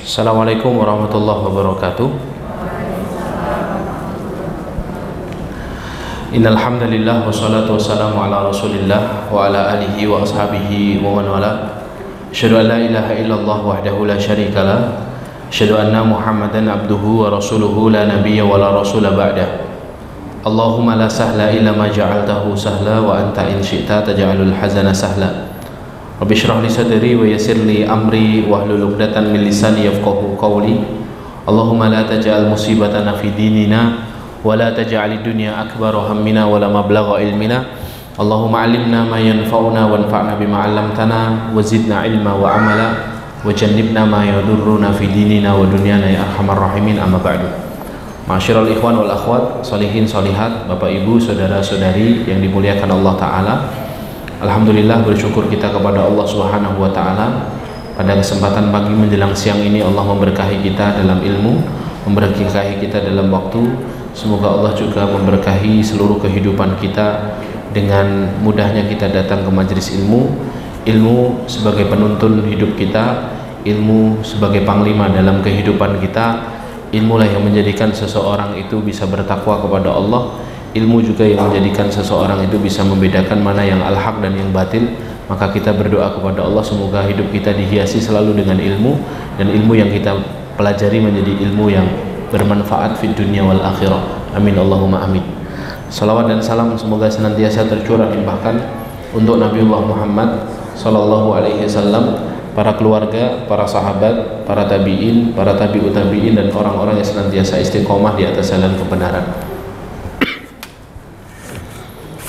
Assalamualaikum warahmatullahi wabarakatuh. Innal hamdalillah wassalatu wassalamu ala Rasulillah wa ala alihi wa ashabihi wa man wala. Asyhadu an la ilaha illallah wahdahu la syarikalah. Asyhadu anna Muhammadan abduhu wa rasuluhu la nabiyya wa la rasula ba'dah. Allahumma la sahla illa ma ja'altahu sahla wa anta in syi'ta taj'alul hazana sahla. Rabbi shrah li sadri wa yassir li amri wahlul 'uqdatam min lisani yafqahu qawli. Allahumma la taj'al musibatana fi dinina wa la taj'alid dunya akbara hammina wa la mablagha ilmina. Allahumma 'allimna ma yanfa'una wanfa'na bima 'allamtana wa zidna ilma wa amala wa jannibna ma yadurruna fi dinina wa dunyana ya arhamar rahimin. Amma ba'du. Ma'asyiral ikhwan wal akhwat, sholihin sholihat, Bapak Ibu, saudara-saudari yang dimuliakan Allah Ta'ala. Alhamdulillah, bersyukur kita kepada Allah Subhanahu wa Ta'ala. Pada kesempatan pagi menjelang siang ini Allah memberkahi kita dalam ilmu, memberkahi kita dalam waktu. Semoga Allah juga memberkahi seluruh kehidupan kita dengan mudahnya kita datang ke majelis ilmu. Ilmu sebagai penuntun hidup kita, ilmu sebagai panglima dalam kehidupan kita. Ilmulah yang menjadikan seseorang itu bisa bertakwa kepada Allah. Ilmu juga yang menjadikan seseorang itu bisa membedakan mana yang al-haq dan yang batil. Maka kita berdoa kepada Allah semoga hidup kita dihiasi selalu dengan ilmu, dan ilmu yang kita pelajari menjadi ilmu yang bermanfaat di dunia wal akhirah. Amin Allahumma amin. Salawat dan salam semoga senantiasa tercurah limpahkan untuk Nabiullah Muhammad sallallahu alaihi wasallam, para keluarga, para sahabat, para tabi'in, para tabi'ut tabi'in, dan orang-orang yang senantiasa istiqomah di atas jalan kebenaran.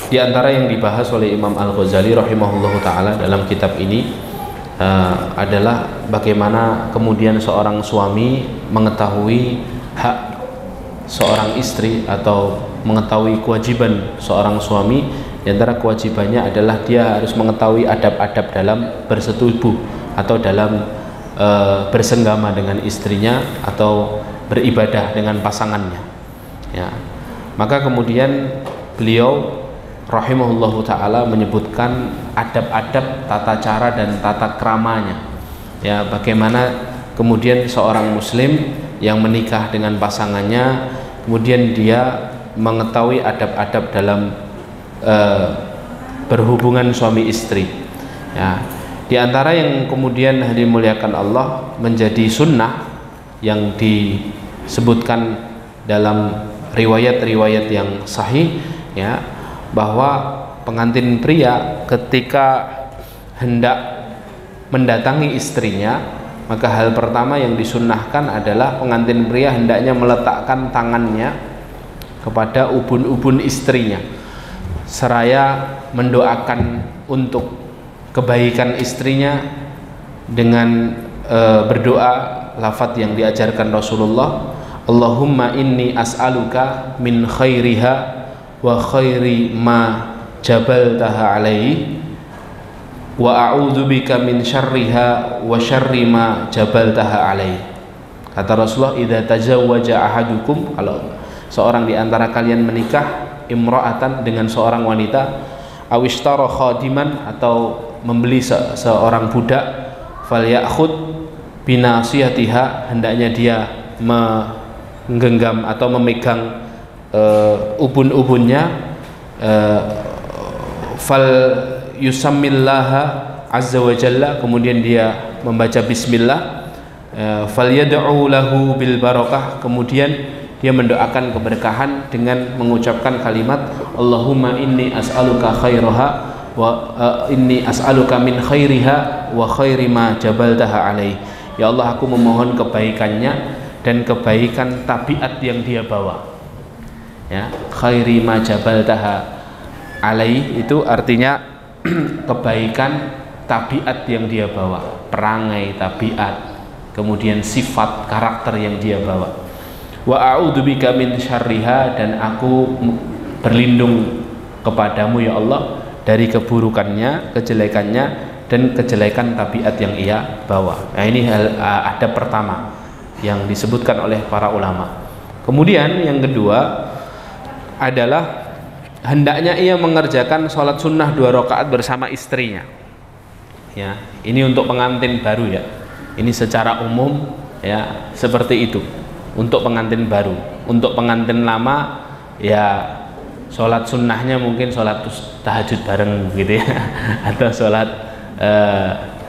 Di antara yang dibahas oleh Imam Al-Ghazali rahimahullahu ta'ala dalam kitab ini adalah bagaimana kemudian seorang suami mengetahui hak seorang istri atau mengetahui kewajiban seorang suami. Di antara kewajibannya adalah dia harus mengetahui adab-adab dalam bersetubuh atau dalam bersenggama dengan istrinya atau beribadah dengan pasangannya, ya. Maka kemudian beliau rahimahullahu ta'ala menyebutkan adab-adab, tata cara dan tata keramanya, ya, bagaimana kemudian seorang muslim yang menikah dengan pasangannya kemudian dia mengetahui adab-adab dalam berhubungan suami istri, ya. Di antara yang kemudian dimuliakan Allah menjadi sunnah yang disebutkan dalam riwayat-riwayat yang sahih, ya, bahwa pengantin pria ketika hendak mendatangi istrinya, maka hal pertama yang disunnahkan adalah pengantin pria hendaknya meletakkan tangannya kepada ubun-ubun istrinya seraya mendoakan untuk kebaikan istrinya dengan berdoa lafaz yang diajarkan Rasulullah, Allahumma inni as'aluka min khairiha wa khairi ma jabaltaha alaihi wa a'udzubika min syarriha wa syarri ma jabaltaha alaihi. Kata Rasulullah, idza tazawwaja ahadukum, kalau seorang di antara kalian menikah imra'atan dengan seorang wanita, awishtara khadiman, atau membeli seorang budak, falyakhud binasiyatiha, hendaknya dia menggenggam atau memegang ubun-ubunnya, fal yusammillaha azza wa jalla, kemudian dia membaca bismillah, fal yad'u lahu bil barakah, kemudian dia mendoakan keberkahan dengan mengucapkan kalimat Allahumma inni as'aluka khairaha wa inni as'aluka min khairiha wa khairi ma jabaltaha alaihi. Ya Allah, aku memohon kebaikannya dan kebaikan tabiat yang dia bawa, ya. Khairi ma jabaltaha alaihi itu artinya kebaikan tabiat yang dia bawa, perangai, tabiat, kemudian sifat, karakter yang dia bawa. Wa a'udzubika min syarriha, dan aku berlindung kepadamu ya Allah dari keburukannya, kejelekannya, dan kejelekan tabiat yang ia bawa. Nah, ini adab pertama yang disebutkan oleh para ulama. Kemudian yang kedua adalah hendaknya ia mengerjakan sholat sunnah 2 rakaat bersama istrinya, ya. Ini untuk pengantin baru, ya. Ini secara umum ya seperti itu untuk pengantin baru. Untuk pengantin lama ya sholat sunnahnya mungkin sholat tahajud bareng gitu ya atau sholat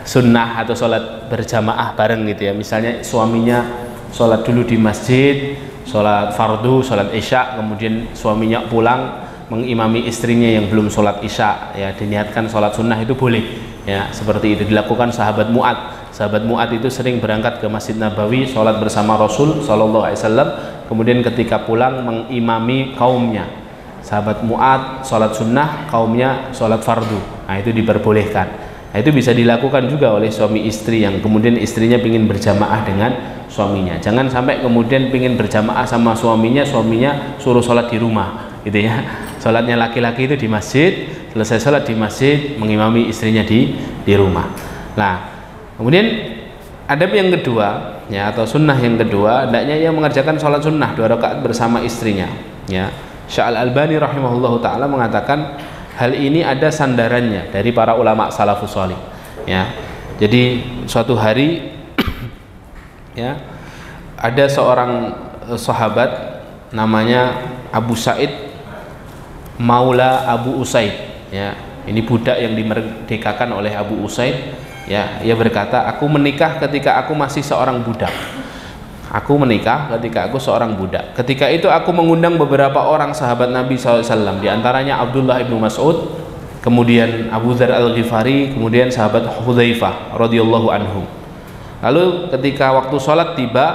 sunnah atau sholat berjamaah bareng gitu ya. Misalnya suaminya sholat dulu di masjid, sholat fardu, sholat isya, kemudian suaminya pulang mengimami istrinya yang belum sholat isya, ya diniatkan sholat sunnah, itu boleh ya. Seperti itu dilakukan sahabat Mu'ad. Sahabat Mu'ad itu sering berangkat ke Masjid Nabawi sholat bersama Rasul Shallallahu Alaihi Wasallam, kemudian ketika pulang mengimami kaumnya. Sahabat Mu'ad sholat sunnah, kaumnya sholat fardu. Nah itu diperbolehkan. Nah itu bisa dilakukan juga oleh suami istri yang kemudian istrinya ingin berjamaah dengan suaminya. Jangan sampai kemudian ingin berjamaah sama suaminya suruh sholat di rumah gitu ya. Sholatnya laki-laki itu di masjid, selesai sholat di masjid mengimami istrinya di rumah. Nah kemudian adab yang kedua ya, atau sunnah yang kedua, hendaknya ia mengerjakan sholat sunnah 2 rakaat bersama istrinya ya. Syekh Al-Albani rahimahullahu ta'ala mengatakan hal ini ada sandarannya dari para ulama salafus shalih ya. Jadi suatu hari ya ada seorang sahabat namanya Abu Sa'id Maula Abu Usaid ya. Ini budak yang dimerdekakan oleh Abu Usaid ya. Ia berkata, aku menikah ketika aku masih seorang budak. Aku menikah ketika aku seorang budak. Ketika itu aku mengundang beberapa orang sahabat Nabi SAW, di antaranya Abdullah ibnu Mas'ud, kemudian Abu Dzar Al-Ghifari, kemudian sahabat Hudzaifah radhiyallahu anhum. Lalu ketika waktu sholat tiba,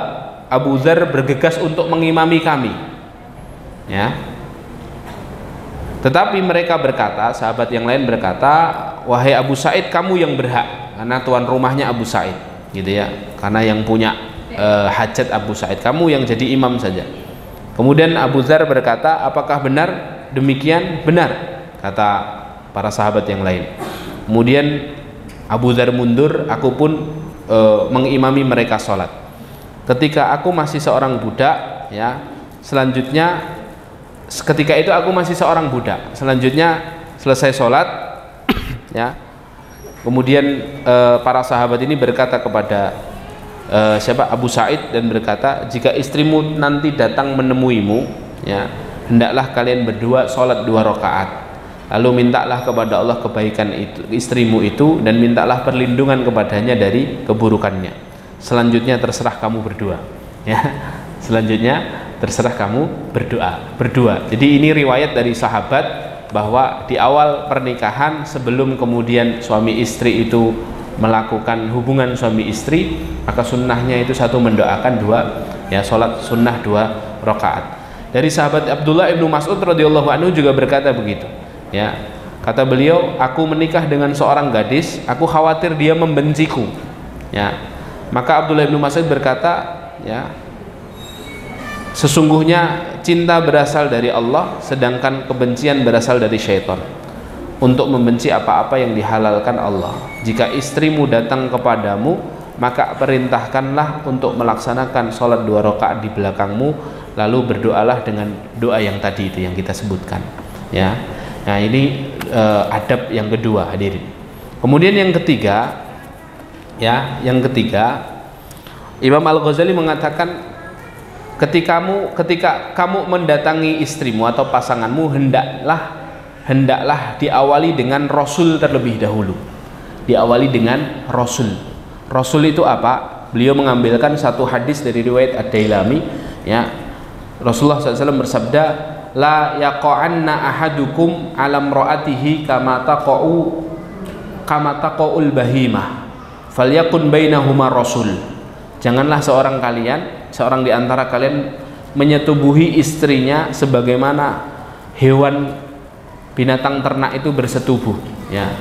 Abu Dzar bergegas untuk mengimami kami ya. Tetapi mereka berkata, sahabat yang lain berkata, wahai Abu Sa'id, kamu yang berhak, karena tuan rumahnya Abu Sa'id gitu ya, karena yang punya hajat Abu Sa'id, kamu yang jadi imam saja. Kemudian Abu Dzar berkata, apakah benar demikian? Benar, kata para sahabat yang lain. Kemudian Abu Dzar mundur, aku pun mengimami mereka sholat. Ketika aku masih seorang budak ya, selanjutnya ketika itu aku masih seorang budak, selanjutnya selesai sholat ya, kemudian para sahabat ini berkata kepada siapa, Abu Sa'id, dan berkata, jika istrimu nanti datang menemuimu ya, hendaklah kalian berdua sholat 2 rakaat, lalu mintalah kepada Allah kebaikan itu, istrimu itu, dan mintalah perlindungan kepadanya dari keburukannya. Selanjutnya terserah kamu berdua ya. Selanjutnya terserah kamu berdua. Jadi ini riwayat dari sahabat bahwa di awal pernikahan, sebelum kemudian suami istri itu melakukan hubungan suami istri, maka sunnahnya itu satu, mendoakan 2 ya, sholat sunnah 2 rakaat. Dari sahabat Abdullah ibnu Mas'ud radhiyallahu anhu juga berkata begitu ya. Kata beliau, aku menikah dengan seorang gadis, aku khawatir dia membenciku ya. Maka Abdullah ibnu Mas'ud berkata ya, sesungguhnya cinta berasal dari Allah, sedangkan kebencian berasal dari syaitan. Untuk membenci apa-apa yang dihalalkan Allah. Jika istrimu datang kepadamu, maka perintahkanlah untuk melaksanakan sholat 2 rakaat di belakangmu, lalu berdoalah dengan doa yang tadi itu yang kita sebutkan ya. Nah ini adab yang kedua, hadirin. Kemudian yang ketiga ya, yang ketiga Imam Al-Ghazali mengatakan, ketika kamu mendatangi istrimu atau pasanganmu, hendaklah diawali dengan Rasul terlebih dahulu. Diawali dengan Rasul. Rasul itu apa? Beliau mengambilkan satu hadis dari riwayat Ad-Dailami ya. Rasulullah SAW bersabda, la yaqa'anna ahadukum alam ra'atihi kama taqa'ul bahimah falyakun bainahuma rasul. Janganlah seorang di antara kalian menyetubuhi istrinya sebagaimana hewan binatang ternak itu bersetubuh ya.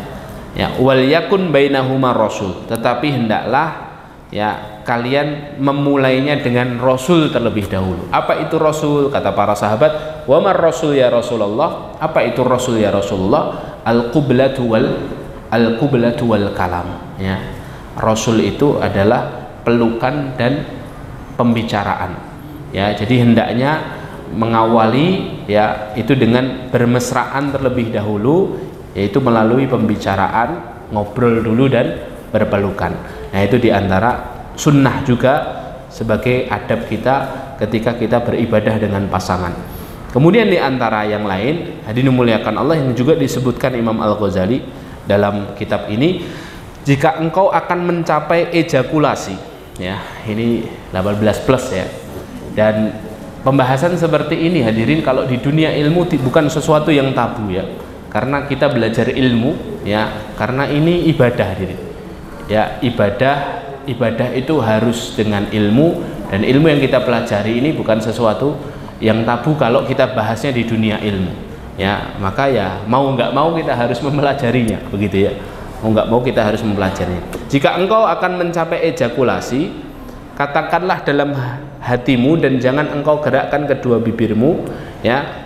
Ya, wal yakun bainahuma rasul, tetapi hendaklah ya kalian memulainya dengan Rasul terlebih dahulu. Apa itu Rasul? Kata para sahabat, wa mar rasul ya Rasulullah. Apa itu Rasul ya Rasulullah? Al-qiblatu wal kalam ya. Rasul itu adalah pelukan dan pembicaraan ya. Jadi hendaknya mengawali ya itu dengan bermesraan terlebih dahulu, yaitu melalui pembicaraan, ngobrol dulu dan berpelukan. Nah itu diantara sunnah juga sebagai adab kita ketika kita beribadah dengan pasangan. Kemudian di antara yang lain, hadirin muliakan Allah, yang juga disebutkan Imam Al-Ghazali dalam kitab ini, jika engkau akan mencapai ejakulasi, ya, ini 18 plus ya. Dan pembahasan seperti ini hadirin kalau di dunia ilmu bukan sesuatu yang tabu ya. Karena kita belajar ilmu ya, karena ini ibadah hadirin. Ya, ibadah itu harus dengan ilmu, dan ilmu yang kita pelajari ini bukan sesuatu yang tabu kalau kita bahasnya di dunia ilmu ya. Maka ya mau nggak mau kita harus mempelajarinya, begitu ya. Mau nggak mau kita harus mempelajarinya. Jika engkau akan mencapai ejakulasi, katakanlah dalam hatimu, dan jangan engkau gerakkan kedua bibirmu ya.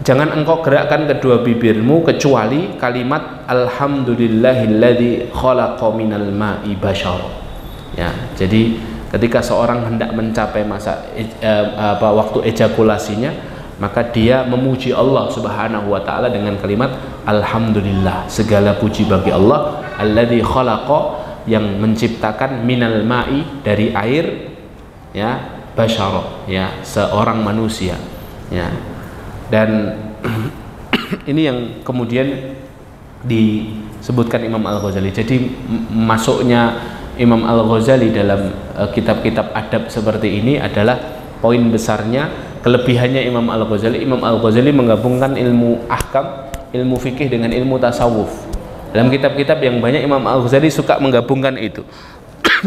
Jangan engkau gerakkan kedua bibirmu kecuali kalimat alhamdulillahilladzi khalaqa minal ma'i basyara. Ya, jadi ketika seorang hendak mencapai masa waktu ejakulasinya, maka dia memuji Allah Subhanahu wa taala dengan kalimat alhamdulillah, segala puji bagi Allah alladzi khalaqa, yang menciptakan minal ma'i, dari air ya, basyara ya, seorang manusia ya. Dan ini yang kemudian disebutkan Imam Al-Ghazali. Jadi masuknya Imam Al-Ghazali dalam kitab-kitab adab seperti ini adalah poin besarnya, kelebihannya Imam Al-Ghazali. Imam Al-Ghazali menggabungkan ilmu ahkam, ilmu fikih dengan ilmu tasawuf. Dalam kitab-kitab yang banyak Imam Al-Ghazali suka menggabungkan itu.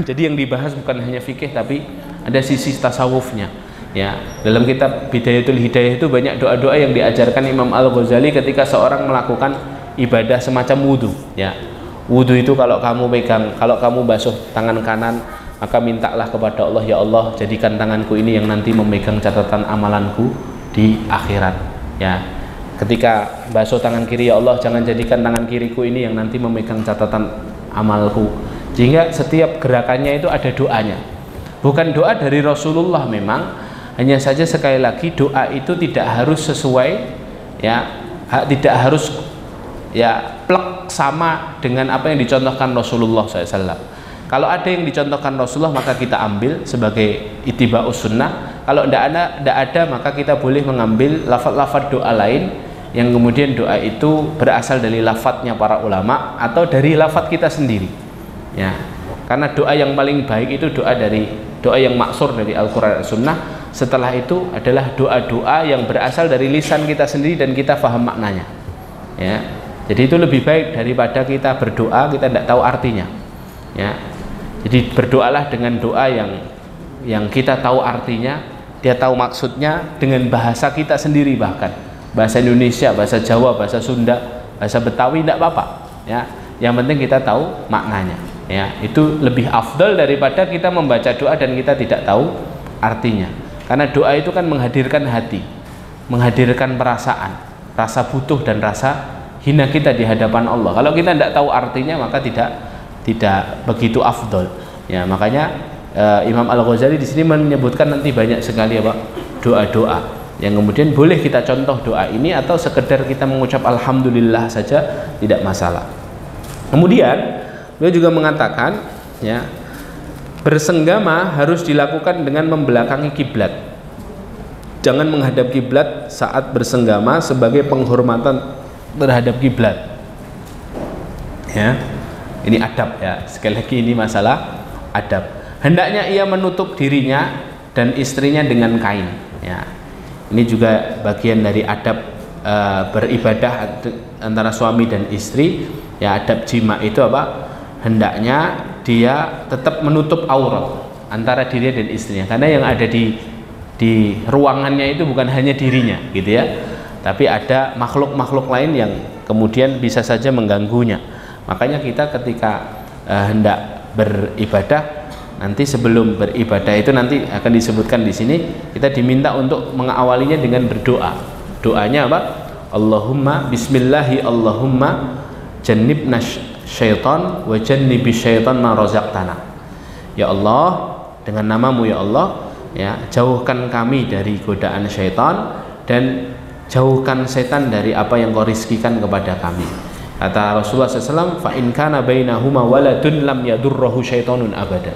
Jadi yang dibahas bukan hanya fikih, tapi ada sisi tasawufnya ya. Dalam kitab Bidayatul Hidayah itu banyak doa-doa yang diajarkan Imam Al-Ghazali ketika seorang melakukan ibadah semacam wudu ya. Wudu itu kalau kamu pegang, kalau kamu basuh tangan kanan, maka mintalah kepada Allah, ya Allah, jadikan tanganku ini yang nanti memegang catatan amalanku di akhirat ya. Ketika basuh tangan kiri, ya Allah, jangan jadikan tangan kiriku ini yang nanti memegang catatan amalku. Sehingga setiap gerakannya itu ada doanya. Bukan doa dari Rasulullah memang, hanya saja sekali lagi doa itu tidak harus sesuai ya, tidak harus ya plek sama dengan apa yang dicontohkan Rasulullah SAW. Kalau ada yang dicontohkan Rasulullah, maka kita ambil sebagai ittiba'us sunnah. Kalau tidak ada, maka kita boleh mengambil lafaz-lafaz doa lain yang kemudian doa itu berasal dari lafadznya para ulama atau dari lafadz kita sendiri ya. Karena doa yang paling baik itu doa yang maksur dari Al-Quran dan Sunnah. Setelah itu adalah doa-doa yang berasal dari lisan kita sendiri dan kita paham maknanya ya. Jadi itu lebih baik daripada kita berdoa kita tidak tahu artinya ya. Jadi berdoalah dengan doa yang kita tahu artinya, dia tahu maksudnya dengan bahasa kita sendiri, bahkan bahasa Indonesia, bahasa Jawa, bahasa Sunda, bahasa Betawi, tidak apa-apa ya. Yang penting kita tahu maknanya ya. Itu lebih afdal daripada kita membaca doa dan kita tidak tahu artinya. Karena doa itu kan menghadirkan hati, menghadirkan perasaan, rasa butuh dan rasa hina kita di hadapan Allah. Kalau kita tidak tahu artinya, maka tidak begitu afdol ya. Makanya Imam Al-Ghazali di sini menyebutkan nanti banyak sekali apa doa-doa yang kemudian boleh kita contoh doa ini, atau sekedar kita mengucap alhamdulillah saja tidak masalah. Kemudian beliau juga mengatakan ya, bersenggama harus dilakukan dengan membelakangi kiblat. Jangan menghadap kiblat saat bersenggama sebagai penghormatan terhadap kiblat ya. Ini adab ya, sekali lagi ini masalah adab. Hendaknya ia menutup dirinya dan istrinya dengan kain ya. Ini juga bagian dari adab beribadah antara suami dan istri ya. Adab jima itu apa? Hendaknya dia tetap menutup aurat antara dirinya dan istrinya, karena yang ada di ruangannya itu bukan hanya dirinya gitu ya, tapi ada makhluk-makhluk lain yang kemudian bisa saja mengganggunya. Makanya kita ketika hendak beribadah, nanti sebelum beribadah itu nanti akan disebutkan di sini, kita diminta untuk mengawalinya dengan berdoa. Doanya apa? Allahumma bismillahi Allahumma jannibna syaitan wa jannibi syaitan ma razaqtana. Ya Allah, dengan namamu ya Allah ya, jauhkan kami dari godaan syaitan dan jauhkan setan dari apa yang kau rizkikan kepada kami. Kata Rasulullah SAW, fa in kana bainahuma waladun lam yadurruhu syaitanun abada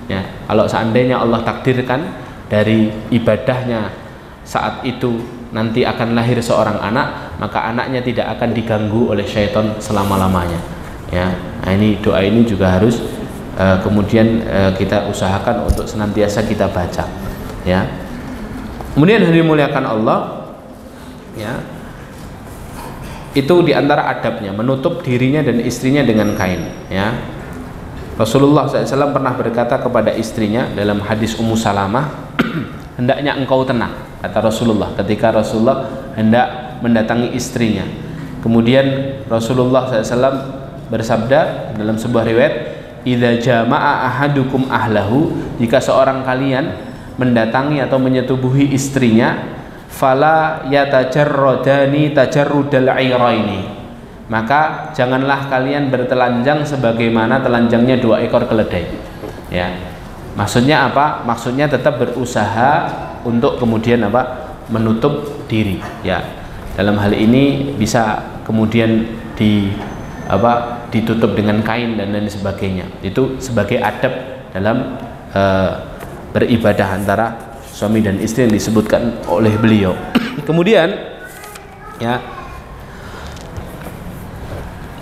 ya. Kalau seandainya Allah takdirkan dari ibadahnya saat itu nanti akan lahir seorang anak, maka anaknya tidak akan diganggu oleh syaitan selama-lamanya. Ya, nah ini doa ini juga harus kemudian kita usahakan untuk senantiasa kita baca. Ya. Kemudian hadirin muliakan Allah, ya, itu diantara adabnya menutup dirinya dan istrinya dengan kain. Ya. Rasulullah SAW pernah berkata kepada istrinya dalam hadis Ummu Salamah, hendaknya engkau tenang, kata Rasulullah ketika Rasulullah hendak mendatangi istrinya. Kemudian Rasulullah SAW bersabda dalam sebuah riwayat, idza jama'a ahadukum ahlahu, jika seorang kalian mendatangi atau menyetubuhi istrinya, fala yatajarradani tajarrudal airaini, maka janganlah kalian bertelanjang sebagaimana telanjangnya 2 ekor keledai. Ya, maksudnya apa? Maksudnya tetap berusaha untuk kemudian apa? Menutup diri. Ya, dalam hal ini bisa kemudian ditutup dengan kain dan lain sebagainya. Itu sebagai adab dalam beribadah antara suami dan istri yang disebutkan oleh beliau. Kemudian, ya,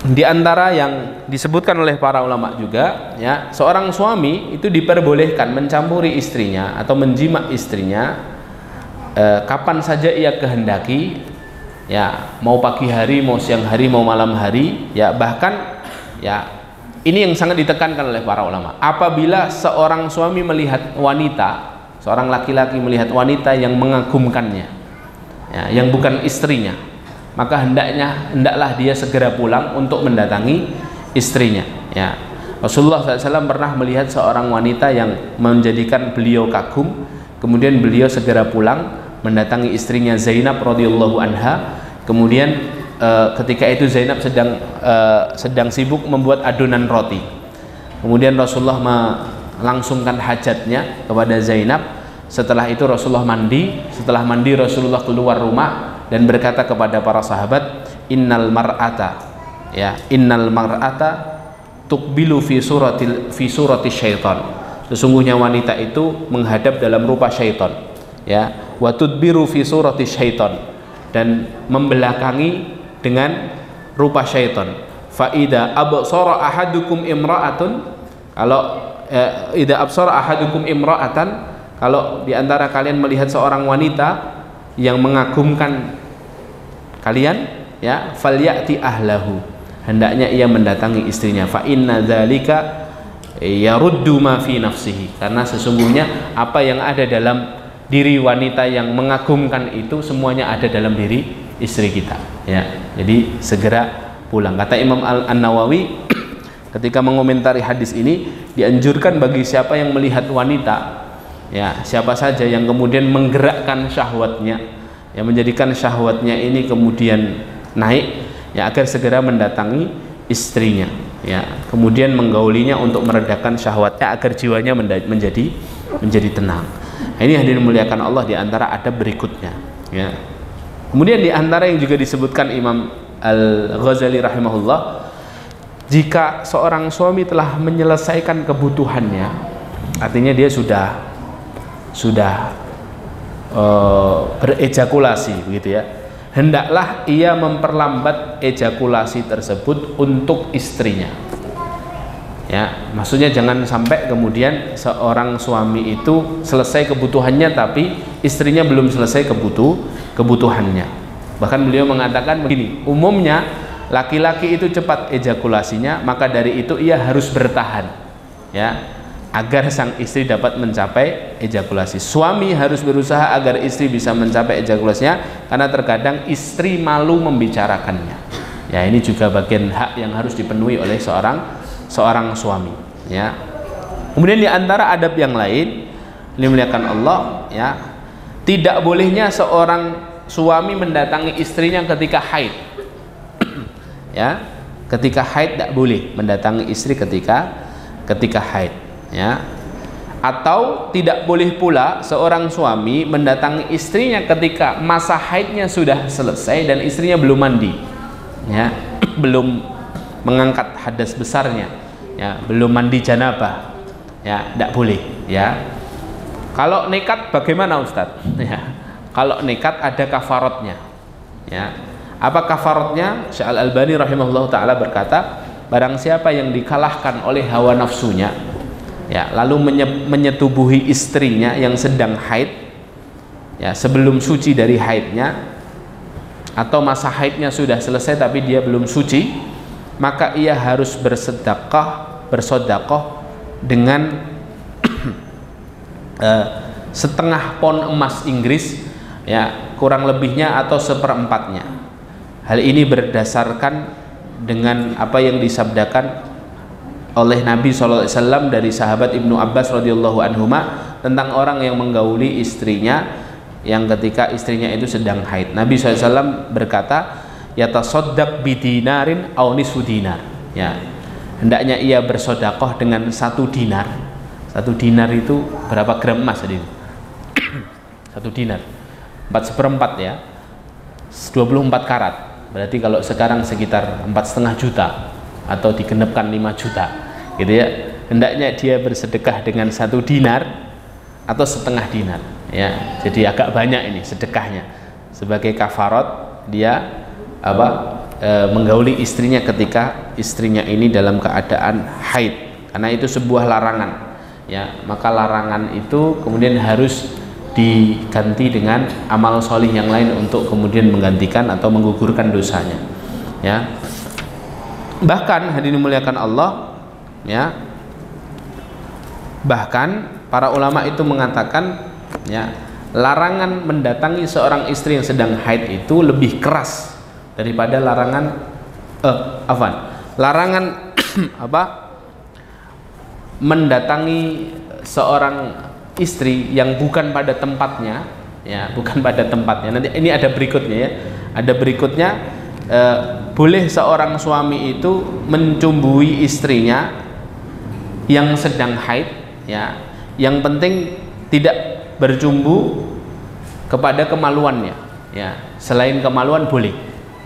di antara yang disebutkan oleh para ulama juga, ya, seorang suami itu diperbolehkan mencampuri istrinya atau menjima istrinya kapan saja ia kehendaki, ya, mau pagi hari, mau siang hari, mau malam hari, ya, bahkan, ya, ini yang sangat ditekankan oleh para ulama. Apabila seorang suami melihat wanita, seorang laki-laki melihat wanita yang mengagumkannya, ya, yang bukan istrinya, maka hendaklah dia segera pulang untuk mendatangi istrinya. Ya, Rasulullah SAW pernah melihat seorang wanita yang menjadikan beliau kagum, kemudian beliau segera pulang mendatangi istrinya Zainab radhiyallahu anha. Kemudian ketika itu Zainab sedang sibuk membuat adonan roti. Kemudian Rasulullah melangsungkan hajatnya kepada Zainab. Setelah itu Rasulullah mandi. Setelah mandi Rasulullah keluar rumah dan berkata kepada para sahabat, innal mar'ata tuqbilu fi surati syaitan, sesungguhnya wanita itu menghadap dalam rupa syaitan, ya, wa tudbiru fi surati syaitan, dan membelakangi dengan rupa syaitan. Fa idza absara ahadukum imra'atun, kalau idza absara ahadukum imra'atan, kalau di antara kalian melihat seorang wanita yang mengagumkan kalian, ya, falyati ahlahu, hendaknya ia mendatangi istrinya. Fa inna dzalika yaruddu ma fi nafsihi, karena sesungguhnya apa yang ada dalam diri wanita yang mengagumkan itu semuanya ada dalam diri istri kita. Ya, jadi segera pulang. Kata Imam An-Nawawi ketika mengomentari hadis ini, dianjurkan bagi siapa yang melihat wanita, ya, siapa saja yang kemudian menggerakkan syahwatnya, yang menjadikan syahwatnya ini kemudian naik, ya, agar segera mendatangi istrinya, ya, kemudian menggaulinya untuk meredakan syahwatnya agar jiwanya menjadi tenang. Nah, ini hadirin muliakan Allah di antara adab berikutnya, ya. Kemudian di antara yang juga disebutkan Imam Al-Ghazali rahimahullah, jika seorang suami telah menyelesaikan kebutuhannya, artinya dia sudah berejakulasi, begitu ya, hendaklah ia memperlambat ejakulasi tersebut untuk istrinya. Ya, maksudnya jangan sampai kemudian seorang suami itu selesai kebutuhannya tapi istrinya belum selesai kebutuhannya. Bahkan beliau mengatakan begini, umumnya laki-laki itu cepat ejakulasinya, maka dari itu ia harus bertahan, ya, agar sang istri dapat mencapai ejakulasi. Suami harus berusaha agar istri bisa mencapai ejakulasinya, karena terkadang istri malu membicarakannya. Ya, ini juga bagian hak yang harus dipenuhi oleh seorang suami, ya. Kemudian di antara adab yang lain, dimuliakan Allah, ya, tidak bolehnya seorang suami mendatangi istrinya ketika haid. Ya, ketika haid tidak boleh mendatangi istri ketika haid, ya. Atau tidak boleh pula seorang suami mendatangi istrinya ketika masa haidnya sudah selesai dan istrinya belum mandi, ya, belum mengangkat hadas besarnya, ya, belum mandi janabah, ya tidak boleh ya. Kalau nekat bagaimana Ustadz? Ya, kalau nekat ada kafaratnya ya. Apa kafaratnya? Syekh Al-Albani rahimahullah ta'ala berkata, barang siapa yang dikalahkan oleh hawa nafsunya ya, lalu menyetubuhi istrinya yang sedang haid ya, sebelum suci dari haidnya, atau masa haidnya sudah selesai tapi dia belum suci, maka ia harus bersedekah dengan setengah pon emas Inggris ya, kurang lebihnya atau seperempatnya. Hal ini berdasarkan dengan apa yang disabdakan oleh Nabi SAW dari sahabat Ibnu Abbas radhiyallahu anhuma tentang orang yang menggauli istrinya yang ketika istrinya itu sedang haid. Nabi SAW berkata, yatasaddaq bidinarin aw nisfu dinar ya, hendaknya ia bersedekah dengan 1 dinar. 1 dinar itu berapa gram emas tadi? 1 dinar 4/4 ya, 24 karat. Berarti kalau sekarang sekitar 4,5 juta atau digenepkan 5 juta gitu ya. Hendaknya dia bersedekah dengan 1 dinar atau setengah dinar ya. Jadi agak banyak ini sedekahnya sebagai kafarat dia menggauli istrinya ketika istrinya ini dalam keadaan haid, karena itu sebuah larangan ya. Maka larangan itu kemudian harus diganti dengan amal solih yang lain untuk kemudian menggantikan atau menggugurkan dosanya ya. Bahkan hadirin dimuliakan Allah ya, bahkan para ulama itu mengatakan ya, larangan mendatangi seorang istri yang sedang haid itu lebih keras daripada larangan larangan mendatangi seorang istri yang bukan pada tempatnya ya, bukan pada tempatnya. Nanti ini ada berikutnya ya, ada berikutnya. Boleh seorang suami itu mencumbui istrinya yang sedang haid ya, yang penting tidak bercumbu kepada kemaluannya ya, selain kemaluan boleh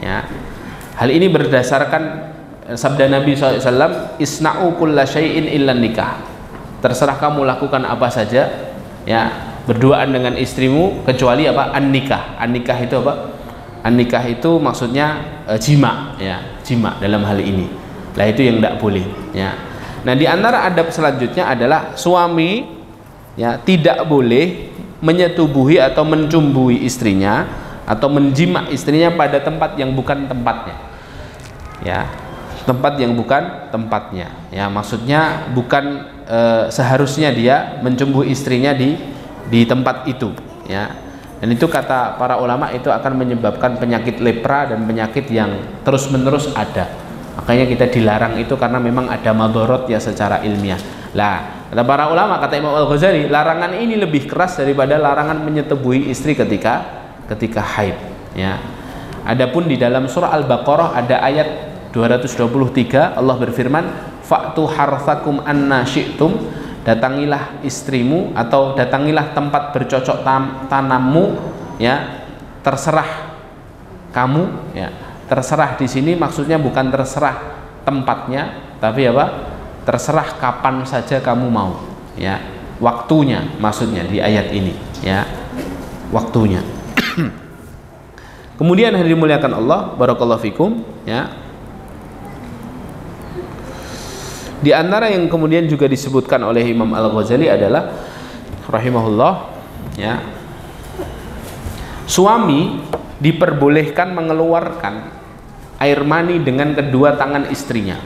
ya. Hal ini berdasarkan sabda Nabi SAW, isna'u kulla syai'in illa nikah, terserah kamu lakukan apa saja ya, berduaan dengan istrimu kecuali apa? An-nikah. An-nikah itu apa? An-nikah itu maksudnya jima ya, jima dalam hal ini. Lah itu yang tidak boleh ya. Nah, di antara adab selanjutnya adalah suami ya tidak boleh menyetubuhi atau mencumbui istrinya atau menjima istrinya pada tempat yang bukan tempatnya ya, tempat yang bukan tempatnya ya. Maksudnya bukan seharusnya dia mencumbui istrinya di tempat itu ya. Dan itu kata para ulama itu akan menyebabkan penyakit lepra dan penyakit yang terus menerus ada. Makanya kita dilarang itu karena memang ada madorot ya secara ilmiah. Lah kata para ulama, kata Imam Al-Ghazali, larangan ini lebih keras daripada larangan menyetubuhi istri ketika haid ya. Adapun di dalam surah Al-Baqarah ada ayat 223, Allah berfirman, fa'tu harthakum anna syi'tum, datangilah istrimu atau datangilah tempat bercocok tanammu ya, terserah kamu ya. Terserah di sini maksudnya bukan terserah tempatnya, tapi apa? Terserah kapan saja kamu mau ya. Waktunya maksudnya di ayat ini ya, waktunya. Kemudian hadirin dimuliakan Allah, barakallahu fikum ya. Di antara yang kemudian juga disebutkan oleh Imam Al-Ghazali adalah rahimahullah ya, suami diperbolehkan mengeluarkan air mani dengan kedua tangan istrinya,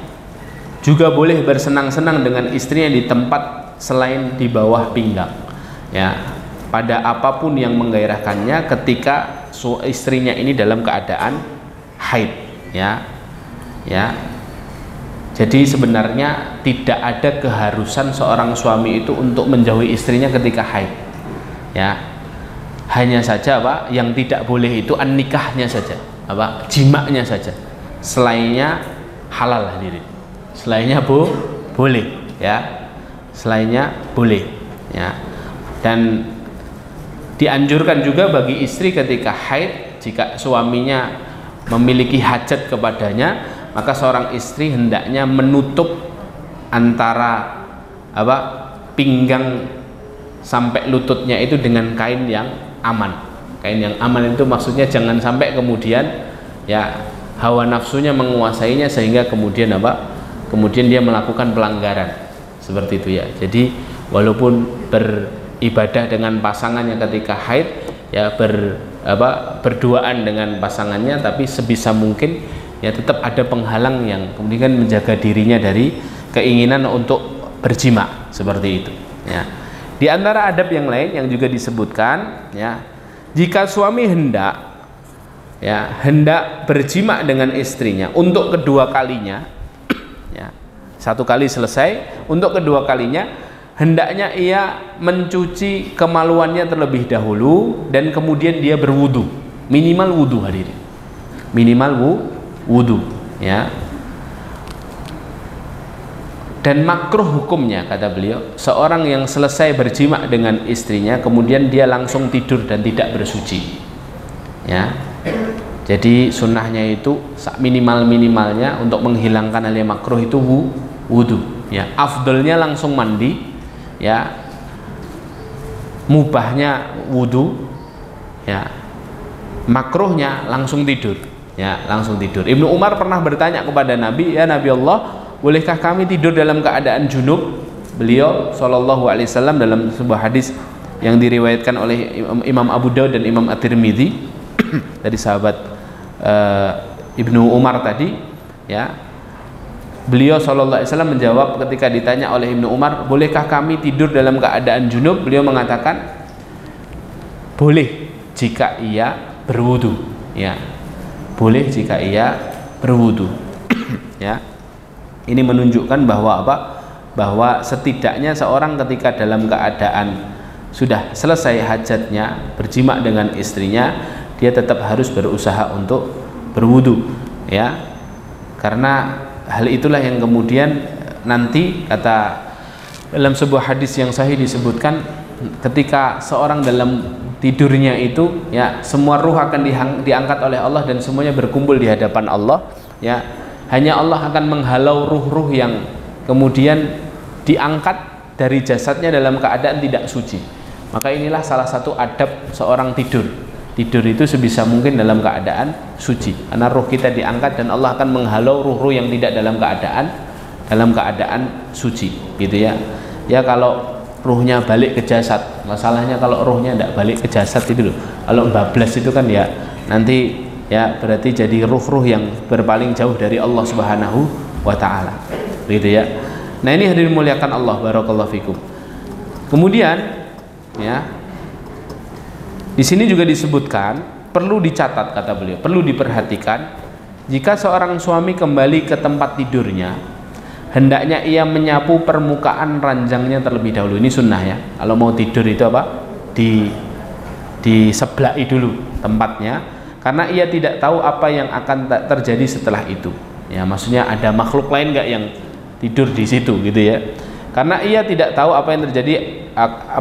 juga boleh bersenang-senang dengan istrinya di tempat selain di bawah pinggang ya, pada apapun yang menggairahkannya ketika istrinya ini dalam keadaan haid ya. Jadi sebenarnya tidak ada keharusan seorang suami itu untuk menjauhi istrinya ketika haid ya. Hanya saja apa yang tidak boleh itu an-nikahnya saja, apa? Jimaknya saja. Selainnya halal hadirin. Selainnya boleh ya. Selainnya boleh ya. Dan dianjurkan juga bagi istri ketika haid, jika suaminya memiliki hajat kepadanya, maka seorang istri hendaknya menutup antara pinggang sampai lututnya itu dengan kain yang aman. Kain yang aman itu maksudnya jangan sampai kemudian ya hawa nafsunya menguasainya sehingga kemudian kemudian dia melakukan pelanggaran seperti itu ya. Jadi walaupun beribadah dengan pasangannya ketika haid ya, berduaan dengan pasangannya, tapi sebisa mungkin ya tetap ada penghalang yang kemudian menjaga dirinya dari keinginan untuk berjima seperti itu ya. Di antara adab yang lain yang juga disebutkan ya, jika suami hendak berjima dengan istrinya untuk kedua kalinya ya, satu kali selesai, untuk kedua kalinya hendaknya ia mencuci kemaluannya terlebih dahulu dan kemudian dia berwudu, minimal wudu, hadirin, minimal wudu ya. Dan makruh hukumnya, kata beliau, seorang yang selesai berjima dengan istrinya kemudian dia langsung tidur dan tidak bersuci ya. Jadi sunnahnya itu minimalnya untuk menghilangkan hal yang makruh itu wudu ya. Afdalnya langsung mandi ya, mubahnya wudu ya, makruhnya langsung tidur ya, langsung tidur. Ibnu Umar pernah bertanya kepada Nabi, ya Nabi Allah, bolehkah kami tidur dalam keadaan junub? Beliau Shallallahu Alaihi Wasallam dalam sebuah hadis yang diriwayatkan oleh Imam Abu Daud dan Imam At-Tirmidzi dari sahabat Ibnu Umar tadi ya, beliau Shallallahu Alaihi Wasallam menjawab ketika ditanya oleh Ibnu Umar, bolehkah kami tidur dalam keadaan junub? Beliau mengatakan boleh jika ia berwudu ya, boleh jika ia berwudu ya. Ini menunjukkan bahwa setidaknya seorang ketika dalam keadaan sudah selesai hajatnya, berjima dengan istrinya, dia tetap harus berusaha untuk berwudu ya, karena hal itulah yang kemudian nanti, kata dalam sebuah hadis yang sahih disebutkan, ketika seorang dalam tidurnya itu ya, semua ruh akan diangkat oleh Allah dan semuanya berkumpul di hadapan Allah ya. Hanya Allah akan menghalau ruh-ruh yang kemudian diangkat dari jasadnya dalam keadaan tidak suci. Maka inilah salah satu adab seorang tidur. Tidur itu sebisa mungkin dalam keadaan suci, karena ruh kita diangkat dan Allah akan menghalau ruh-ruh yang tidak dalam keadaan suci, gitu ya. Ya kalau ruhnya balik ke jasad, masalahnya kalau ruhnya tidak balik ke jasad itu loh. Kalau bablas itu kan ya nanti ya berarti jadi ruh-ruh yang berpaling jauh dari Allah Subhanahu wa taala. Gitu ya. Nah, ini hadirin muliakan Allah, barakallahu fikum. Kemudian ya, di sini juga disebutkan, perlu dicatat kata beliau, perlu diperhatikan, jika seorang suami kembali ke tempat tidurnya, hendaknya ia menyapu permukaan ranjangnya terlebih dahulu. Ini sunnah ya. Kalau mau tidur itu diseblai dulu tempatnya, karena ia tidak tahu apa yang akan terjadi setelah itu ya, maksudnya ada makhluk lain nggak yang tidur di situ gitu ya, karena ia tidak tahu apa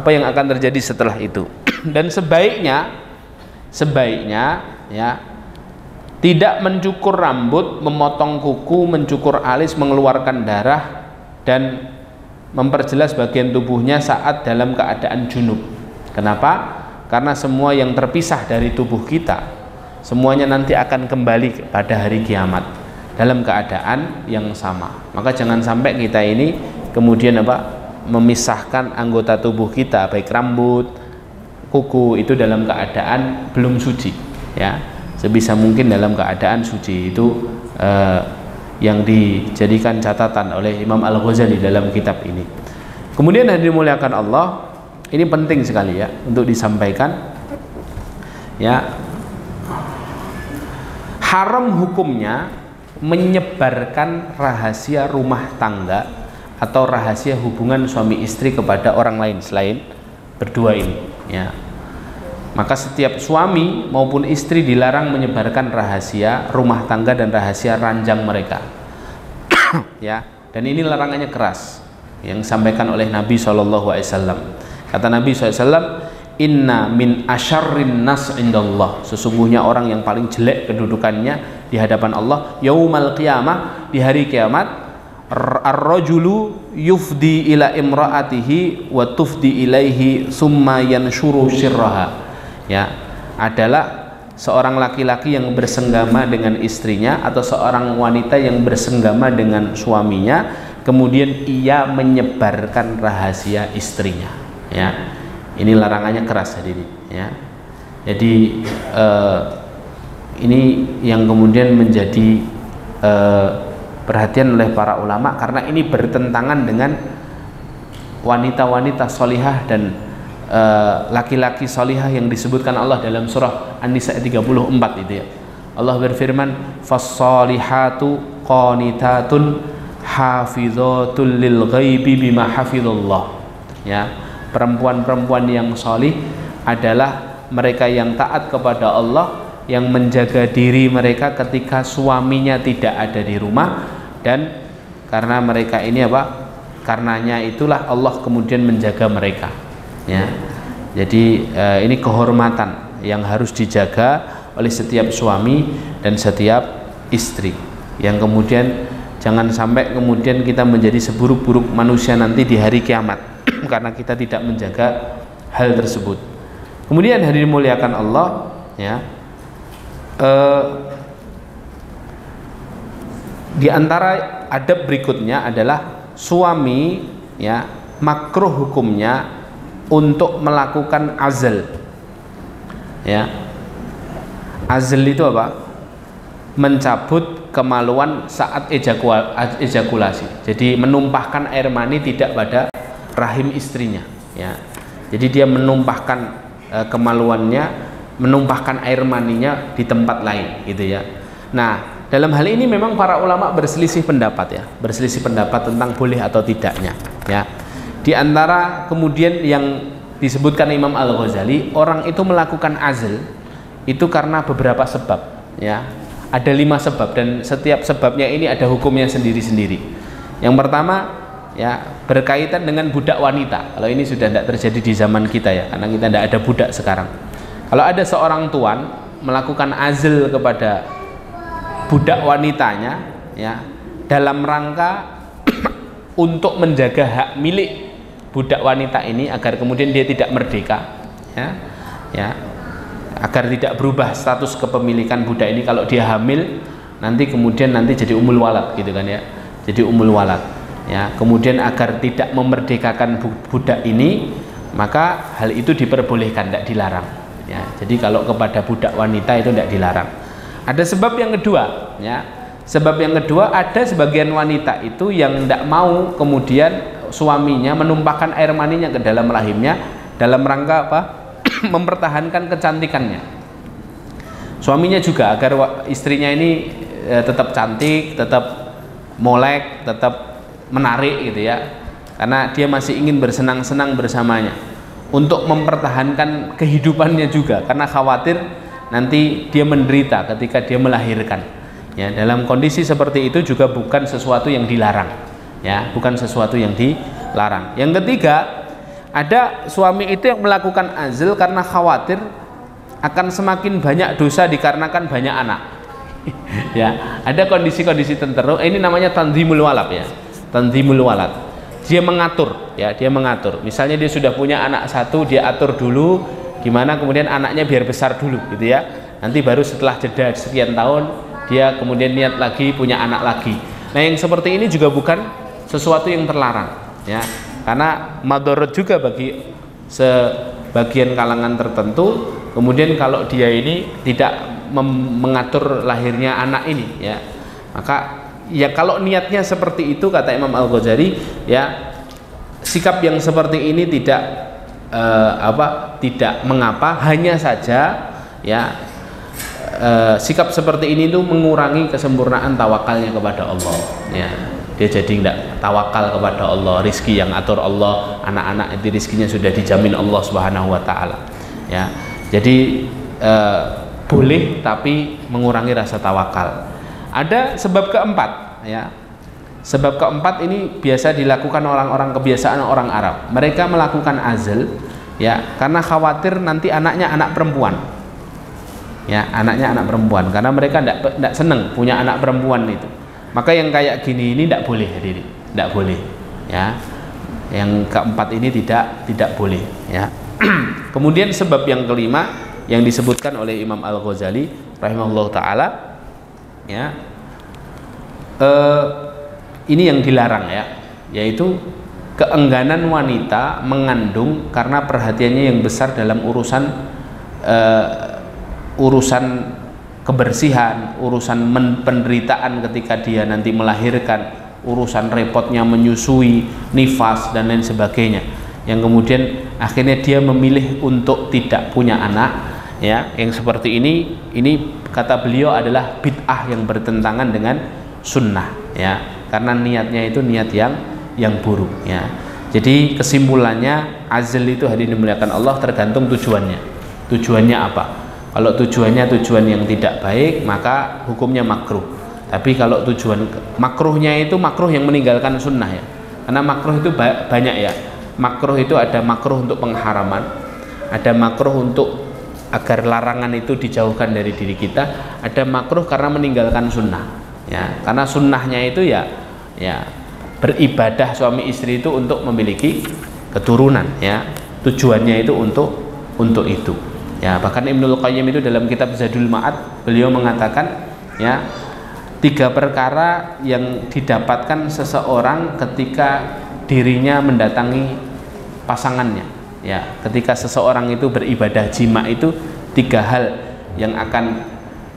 yang akan terjadi setelah itu. Dan sebaiknya ya tidak mencukur rambut, memotong kuku, mencukur alis, mengeluarkan darah dan memperjelas bagian tubuhnya saat dalam keadaan junub. Kenapa? Karena semua yang terpisah dari tubuh kita semuanya nanti akan kembali pada hari kiamat dalam keadaan yang sama. Maka jangan sampai kita ini kemudian memisahkan anggota tubuh kita, baik rambut, kuku, itu dalam keadaan belum suci ya. Sebisa mungkin dalam keadaan suci. Itu yang dijadikan catatan oleh Imam Al-Ghazali dalam kitab ini. Kemudian hadirin muliakan Allah, ini penting sekali ya untuk disampaikan ya. Haram hukumnya menyebarkan rahasia rumah tangga atau rahasia hubungan suami istri kepada orang lain selain berdua ini ya. Maka setiap suami maupun istri dilarang menyebarkan rahasia rumah tangga dan rahasia ranjang mereka ya. Dan ini larangannya keras yang disampaikan oleh Nabi SAW. Kata Nabi SAW, inna min asyarrin nas indallah, sesungguhnya orang yang paling jelek kedudukannya di hadapan Allah yaumal qiyamah, di hari kiamat, ar-rajulu yufdi ila imraatihi wa tufdi ilaihi summa yanshuru sirraha, ya, adalah seorang laki-laki yang bersenggama dengan istrinya atau seorang wanita yang bersenggama dengan suaminya, kemudian ia menyebarkan rahasia istrinya, ya. Ini larangannya keras, hadirin, ya. Jadi ini yang kemudian menjadi perhatian oleh para ulama, karena ini bertentangan dengan wanita-wanita solihah dan laki-laki solihah yang disebutkan Allah dalam surah An-Nisa 34 itu, ya. Allah berfirman, fas-solihatu qanitatun hafidhatul lil ghaibi bima hafidhallah, ya. Perempuan-perempuan yang solih adalah mereka yang taat kepada Allah, yang menjaga diri mereka ketika suaminya tidak ada di rumah, dan karena mereka ini apa? Karenanya itulah Allah kemudian menjaga mereka, ya. Jadi ini kehormatan yang harus dijaga oleh setiap suami dan setiap istri, yang kemudian jangan sampai kemudian kita menjadi seburuk-buruk manusia nanti di hari kiamat karena kita tidak menjaga hal tersebut. Kemudian hadirin muliakan Allah, ya. Di antara adab berikutnya adalah suami, ya, makruh hukumnya untuk melakukan azl, ya. Azl itu apa? Mencabut kemaluan saat ejakulasi. Jadi menumpahkan air mani tidak pada rahim istrinya, ya. Jadi dia menumpahkan kemaluannya, menumpahkan air maninya di tempat lain, gitu, ya. Nah, dalam hal ini memang para ulama berselisih pendapat, ya, berselisih pendapat tentang boleh atau tidaknya, ya. Di antara kemudian yang disebutkan Imam Al-Ghazali, orang itu melakukan azl itu karena beberapa sebab, ya. Ada 5 sebab, dan setiap sebabnya ini ada hukumnya sendiri-sendiri. Yang pertama, ya, berkaitan dengan budak wanita. Kalau ini sudah tidak terjadi di zaman kita, ya, karena kita tidak ada budak sekarang. Kalau ada seorang tuan melakukan azl kepada budak wanitanya, ya, dalam rangka untuk menjaga hak milik budak wanita ini agar kemudian dia tidak merdeka, ya, ya, agar tidak berubah status kepemilikan budak ini. Kalau dia hamil nanti kemudian jadi umul walad, gitu kan, ya, jadi umul walad, ya. Kemudian agar tidak memerdekakan budak ini, maka hal itu diperbolehkan, tidak dilarang, ya. Jadi kalau kepada budak wanita itu tidak dilarang. Ada sebab yang kedua, ya. Sebab yang kedua, ada sebagian wanita itu yang tidak mau kemudian suaminya menumpahkan air maninya ke dalam rahimnya dalam rangka apa? Mempertahankan kecantikannya. Suaminya juga agar istrinya ini tetap cantik, tetap molek, tetap menarik, gitu, ya. Karena dia masih ingin bersenang-senang bersamanya, untuk mempertahankan kehidupannya juga, karena khawatir nanti dia menderita ketika dia melahirkan, ya. Dalam kondisi seperti itu juga bukan sesuatu yang dilarang, ya, bukan sesuatu yang dilarang. Yang ketiga, ada suami itu yang melakukan azl karena khawatir akan semakin banyak dosa dikarenakan banyak anak. Ya, ada kondisi-kondisi tertentu, ini namanya tanzimul walad, ya. Tanzimul walad. Dia mengatur, ya, dia mengatur. Misalnya dia sudah punya anak satu, dia atur dulu gimana kemudian anaknya biar besar dulu, gitu, ya. Nanti baru setelah jeda sekian tahun dia kemudian niat lagi punya anak lagi. Nah, yang seperti ini juga bukan sesuatu yang terlarang, ya. Karena madharat juga bagi sebagian kalangan tertentu. Kemudian kalau dia ini tidak mengatur lahirnya anak ini, ya, maka ya kalau niatnya seperti itu, kata Imam Al-Ghazali, ya, sikap yang seperti ini tidak tidak mengapa, hanya saja, ya, sikap seperti ini itu mengurangi kesempurnaan tawakalnya kepada Allah, ya. Dia jadi tidak tawakal kepada Allah, rizki yang atur Allah, anak-anak itu rizkinya sudah dijamin Allah Subhanahu wa Ta'ala, ya. Jadi boleh tapi mengurangi rasa tawakal. Ada sebab keempat, ya. Sebab keempat ini biasa dilakukan orang-orang, kebiasaan orang Arab. Mereka melakukan azl, ya, karena khawatir nanti anaknya anak perempuan, ya, anaknya anak perempuan, karena mereka tidak senang punya anak perempuan itu. Maka yang kayak gini ini tidak boleh, hadirin, tidak boleh, ya. Yang keempat ini tidak boleh, ya. Kemudian sebab yang kelima yang disebutkan oleh Imam Al-Ghazali rahimahullah taala, ya, ini yang dilarang, ya, yaitu keengganan wanita mengandung karena perhatiannya yang besar dalam urusan kebersihan, urusan penderitaan ketika dia nanti melahirkan, urusan repotnya menyusui, nifas dan lain sebagainya, yang kemudian akhirnya dia memilih untuk tidak punya anak, ya. Yang seperti ini kata beliau adalah bid'ah yang bertentangan dengan sunnah, ya, karena niatnya itu niat yang buruk, ya. Jadi kesimpulannya, azl itu hadirin dimuliakan Allah tergantung tujuannya apa. Kalau tujuan yang tidak baik, maka hukumnya makruh. Tapi kalau tujuan makruhnya itu makruh yang meninggalkan sunnah, ya. Karena makruh itu banyak, ya. Makruh itu ada makruh untuk pengharaman, ada makruh untuk agar larangan itu dijauhkan dari diri kita, ada makruh karena meninggalkan sunnah, ya. Karena sunnahnya itu ya beribadah suami istri itu untuk memiliki keturunan, ya. Tujuannya itu untuk itu, ya. Bahkan Ibnul Qayyim itu dalam kitab Zadul Ma'ad beliau mengatakan, ya, 3 perkara yang didapatkan seseorang ketika dirinya mendatangi pasangannya, ya. Ketika seseorang itu beribadah jima itu 3 hal yang akan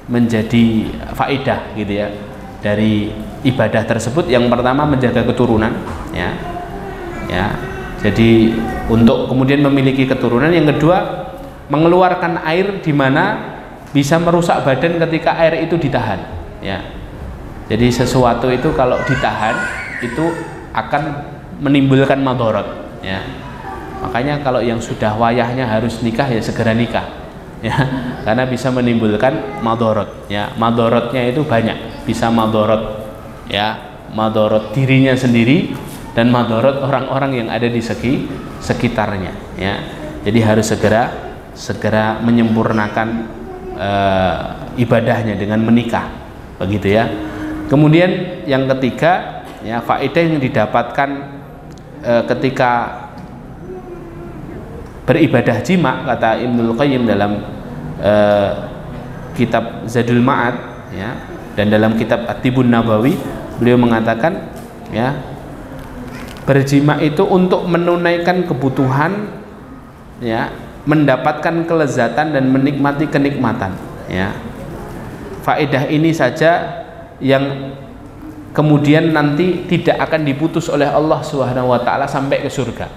menjadi faedah, gitu ya, dari ibadah tersebut. Yang pertama menjaga keturunan, ya. Jadi untuk kemudian memiliki keturunan. Yang kedua mengeluarkan air di mana bisa merusak badan ketika air itu ditahan, ya. Jadi sesuatu itu kalau ditahan itu akan menimbulkan madharat, ya. Makanya kalau yang sudah wayahnya harus nikah, ya segera nikah, ya, karena bisa menimbulkan madharat, ya. Madharatnya itu banyak, bisa madharat, ya, madharat dirinya sendiri dan madharat orang-orang yang ada di sekitarnya, ya. Jadi harus segera menyempurnakan ibadahnya dengan menikah, begitu, ya. Kemudian yang ketiga, ya, faedah yang didapatkan ketika beribadah jima, kata Ibnul Qayyim dalam kitab Zadul Ma'ad, ya, dan dalam kitab At-Tibun Nabawi beliau mengatakan, ya, berjima itu untuk menunaikan kebutuhan, ya, mendapatkan kelezatan dan menikmati kenikmatan, ya. Faedah ini saja yang kemudian nanti tidak akan diputus oleh Allah Subhanahu wa taala sampai ke surga,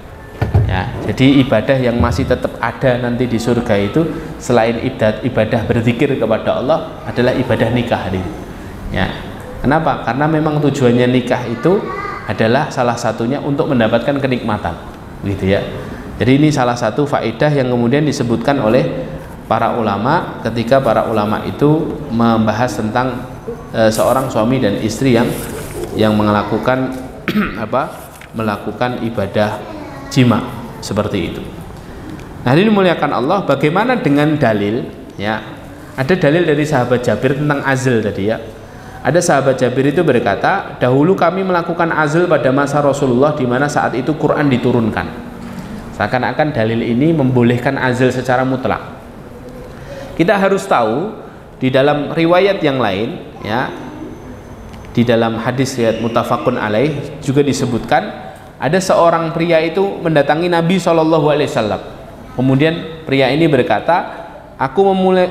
ya. Jadi ibadah yang masih tetap ada nanti di surga itu selain ibadah berzikir kepada Allah adalah ibadah nikah, ya. Kenapa? Karena memang tujuannya nikah itu adalah salah satunya untuk mendapatkan kenikmatan, gitu, ya. Jadi ini salah satu faedah yang kemudian disebutkan oleh para ulama ketika para ulama itu membahas tentang seorang suami dan istri yang melakukan melakukan ibadah jima seperti itu. Nah, ini dimuliakan Allah. Bagaimana dengan dalil, ya? Ada dalil dari sahabat Jabir tentang azl tadi, ya. Ada sahabat Jabir itu berkata, dahulu kami melakukan azl pada masa Rasulullah di mana saat itu Quran diturunkan. Seakan-akan dalil ini membolehkan azl secara mutlak. Kita harus tahu di dalam riwayat yang lain, ya, di dalam hadis riwayat muttafaqun alaih juga disebutkan ada seorang pria itu mendatangi Nabi SAW. Kemudian pria ini berkata, aku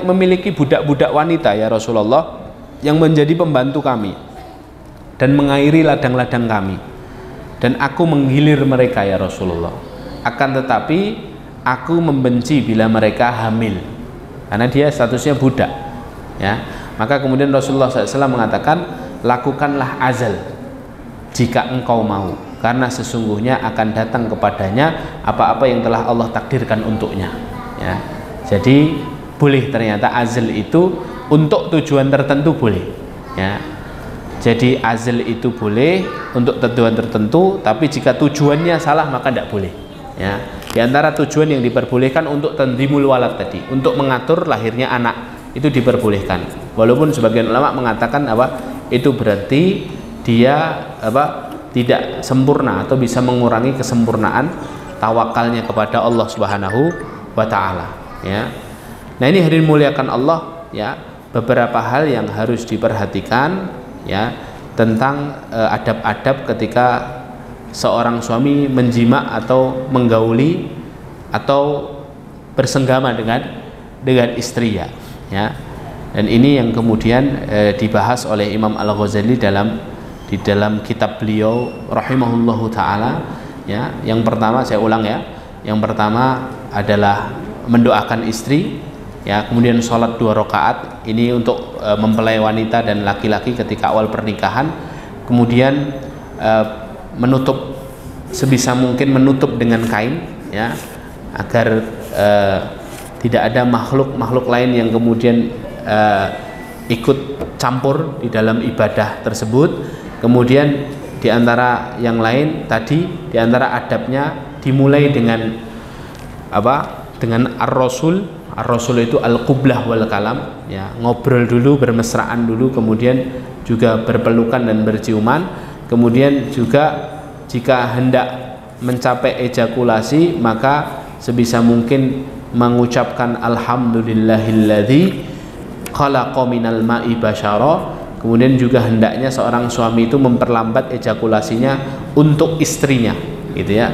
memiliki budak-budak wanita, ya Rasulullah, yang menjadi pembantu kami dan mengairi ladang-ladang kami, dan aku menggilir mereka, ya Rasulullah. Akan tetapi aku membenci bila mereka hamil, karena dia statusnya budak, ya. Maka kemudian Rasulullah SAW mengatakan, lakukanlah azal jika engkau mau, karena sesungguhnya akan datang kepadanya apa-apa yang telah Allah takdirkan untuknya, ya. Jadi boleh ternyata azal itu untuk tujuan tertentu, boleh, ya. Jadi azal itu boleh untuk tujuan tertentu, tapi jika tujuannya salah maka tidak boleh, ya. Di antara tujuan yang diperbolehkan untuk tandimul walad tadi, untuk mengatur lahirnya anak, itu diperbolehkan. Walaupun sebagian ulama mengatakan itu berarti dia tidak sempurna atau bisa mengurangi kesempurnaan tawakalnya kepada Allah Subhanahu wa taala, ya. Nah, ini hadirin muliakan Allah, ya, beberapa hal yang harus diperhatikan, ya, tentang adab-adab ketika seorang suami menjima atau menggauli atau bersenggama dengan istri, ya. Dan ini yang kemudian dibahas oleh Imam Al-Ghazali di dalam kitab beliau rahimahullahu taala, ya. Yang pertama, saya ulang, ya. Yang pertama adalah mendoakan istri, ya. Kemudian sholat 2 rakaat, ini untuk mempelai wanita dan laki-laki ketika awal pernikahan. Kemudian menutup sebisa mungkin, menutup dengan kain, ya, agar tidak ada makhluk lain yang kemudian ikut campur di dalam ibadah tersebut. Kemudian di antara yang lain tadi, di antara adabnya dimulai dengan apa? Dengan ar-rasul. Ar-rasul itu al-qublah wal kalam, ya, ngobrol dulu, bermesraan dulu, kemudian juga berpelukan dan berciuman. Kemudian juga jika hendak mencapai ejakulasi, maka sebisa mungkin mengucapkan alhamdulillahilladzi khalaqa minal ma'i basyara. Kemudian juga hendaknya seorang suami itu memperlambat ejakulasinya untuk istrinya, gitu, ya.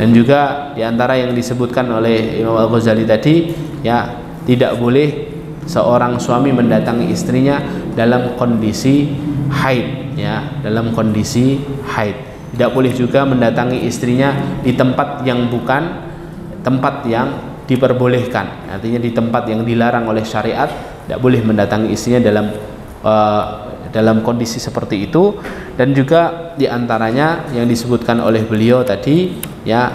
Dan juga diantara yang disebutkan oleh Imam Al-Ghazali tadi, ya, tidak boleh seorang suami mendatangi istrinya dalam kondisi haid, ya, dalam kondisi haid. Tidak boleh juga mendatangi istrinya di tempat yang bukan tempat yang diperbolehkan, artinya di tempat yang dilarang oleh syariat. Tidak boleh mendatangi istrinya dalam kondisi seperti itu. Dan juga diantaranya yang disebutkan oleh beliau tadi, ya,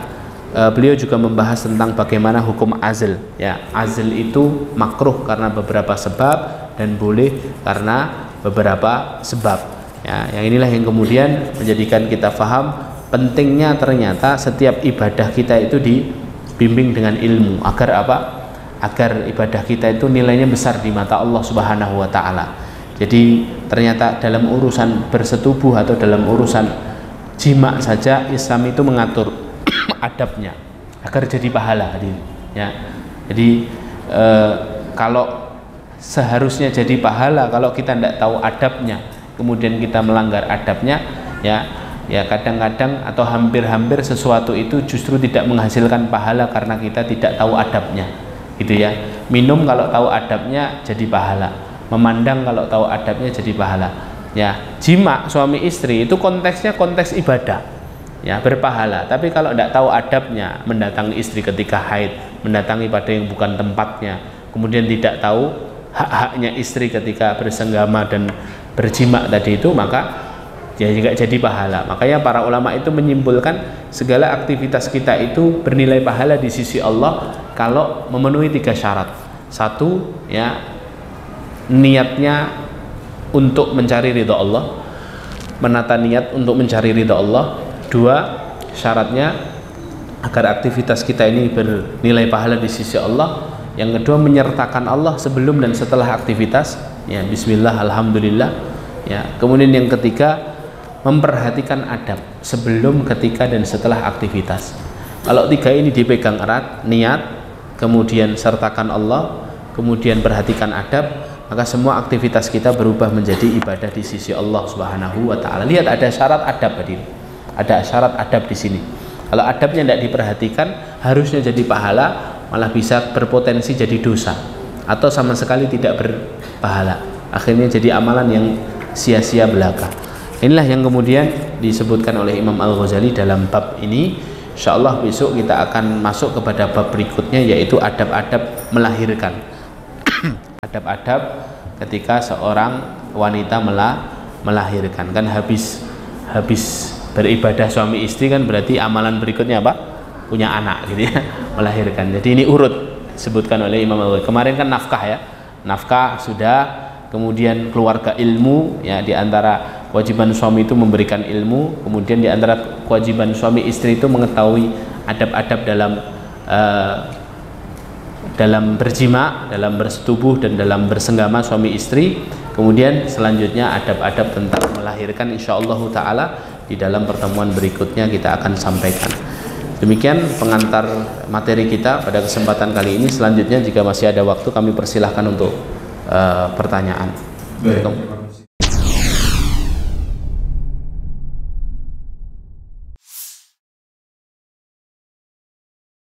beliau juga membahas tentang bagaimana hukum azl, ya. Azl itu makruh karena beberapa sebab dan boleh karena beberapa sebab, ya. Yang inilah yang kemudian menjadikan kita faham pentingnya ternyata setiap ibadah kita itu dibimbing dengan ilmu, agar apa? Agar ibadah kita itu nilainya besar di mata Allah Subhanahu wa taala. Jadi ternyata dalam urusan bersetubuh atau dalam urusan jima saja Islam itu mengatur adabnya agar jadi pahala, ya. Jadi kalau seharusnya jadi pahala, kalau kita tidak tahu adabnya kemudian kita melanggar adabnya, ya kadang-kadang atau hampir-hampir sesuatu itu justru tidak menghasilkan pahala karena kita tidak tahu adabnya, gitu, ya. Minum kalau tahu adabnya jadi pahala, memandang kalau tahu adabnya jadi pahala, ya. Jima suami istri itu konteksnya konteks ibadah, ya, berpahala. Tapi kalau tidak tahu adabnya, mendatangi istri ketika haid, mendatangi pada yang bukan tempatnya, kemudian tidak tahu hak-haknya istri ketika bersenggama dan berjima tadi itu, maka dia juga jadi pahala. Makanya para ulama itu menyimpulkan segala aktivitas kita itu bernilai pahala di sisi Allah kalau memenuhi 3 syarat. 1, ya, niatnya untuk mencari ridha Allah, menata niat untuk mencari ridha Allah. 2, syaratnya agar aktivitas kita ini bernilai pahala di sisi Allah. Yang kedua, menyertakan Allah sebelum dan setelah aktivitas, ya, bismillah, alhamdulillah, ya. Kemudian yang ketiga, memperhatikan adab sebelum, ketika, dan setelah aktivitas. Kalau 3 ini dipegang erat, niat, kemudian sertakan Allah, kemudian perhatikan adab, maka semua aktivitas kita berubah menjadi ibadah di sisi Allah Subhanahu wa taala. Lihat, ada syarat adab tadi. Ada syarat adab di sini. Kalau adabnya tidak diperhatikan, harusnya jadi pahala, malah bisa berpotensi jadi dosa atau sama sekali tidak berpahala. Akhirnya jadi amalan yang sia-sia belaka. Inilah yang kemudian disebutkan oleh Imam Al-Ghazali dalam bab ini. Insyaallah besok kita akan masuk kepada bab berikutnya, yaitu adab-adab melahirkan. Adab-adab ketika seorang wanita melahirkan. Kan habis beribadah suami istri kan berarti amalan berikutnya apa? Punya anak, gitu, ya, melahirkan. Jadi ini urut disebutkan oleh Imam Al-Ghazali. Kemarin kan nafkah, ya. Nafkah sudah, kemudian keluarga ilmu, ya, di antara kewajiban suami itu memberikan ilmu, kemudian di antara kewajiban suami istri itu mengetahui adab-adab dalam berjima, dalam bersetubuh, dan dalam bersenggama suami istri. Kemudian selanjutnya adab-adab tentang melahirkan, insyaallah taala di dalam pertemuan berikutnya kita akan sampaikan. Demikian pengantar materi kita pada kesempatan kali ini. Selanjutnya jika masih ada waktu kami persilahkan untuk pertanyaan. Baik.